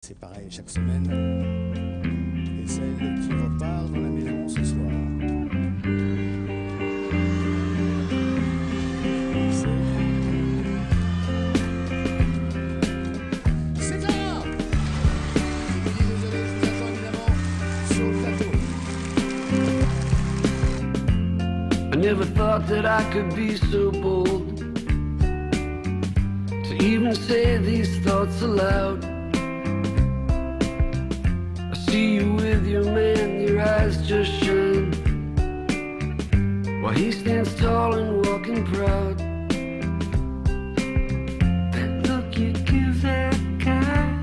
C'est pareil chaque semaine. Et celle qui repart dans la maison ce soir. C'est là. Je vous dis désolé, je vous attends évidemment sur le plateau. I never thought that I could be so bold to even say these thoughts aloud. I see you with your man, your eyes just shine, while he stands tall and walking proud. That look you give that guy,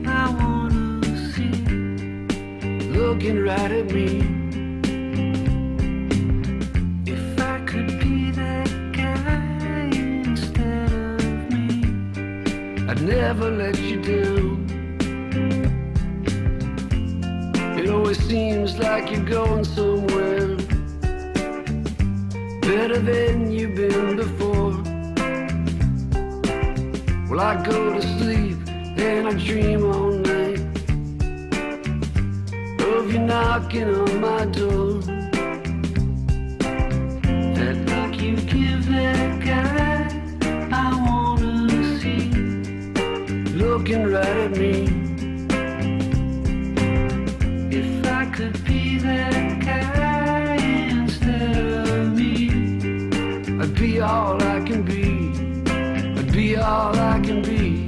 I wanna see, looking right at me. I'd never let you down. It always seems like you're going somewhere better than you've been before. Well, I go to sleep and I dream all night of you knocking on my door. That look you give that guy, I wanna see, looking right at me. If I could be that guy instead of me, I'd be all I can be. I'd be all I can be.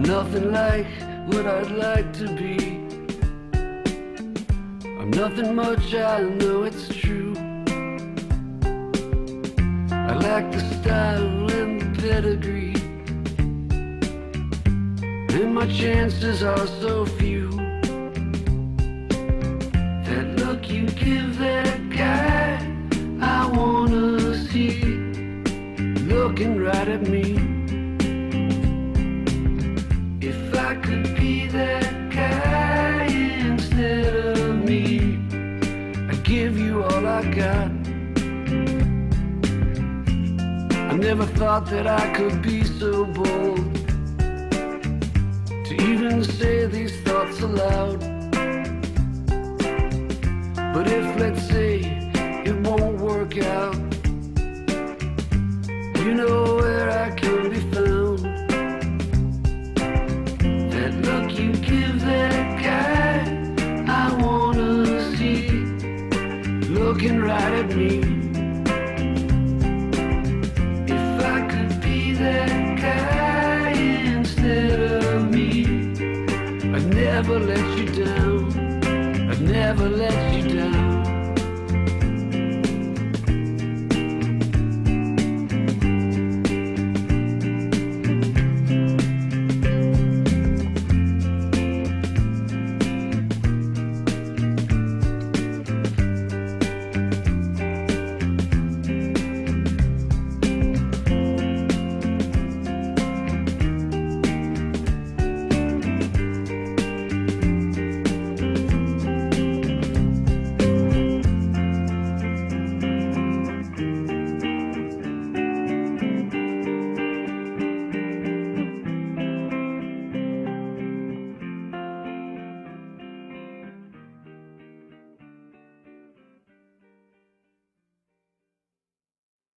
Nothing like what I'd like to be. I'm nothing much, I know it's true. I lack the style and the pedigree, and my chances are so few. That look you give that guy, I wanna see, looking right at me. If I could be that guy instead of me, I'd give you all I got. I never thought that I could be so bold to even say these thoughts aloud. But if, let's say, it won't work out, you know where I can be found. Look, you give that guy, I wanna see, looking right at me. If I could be that guy instead of me, I'd never let you down. I'd never let you down.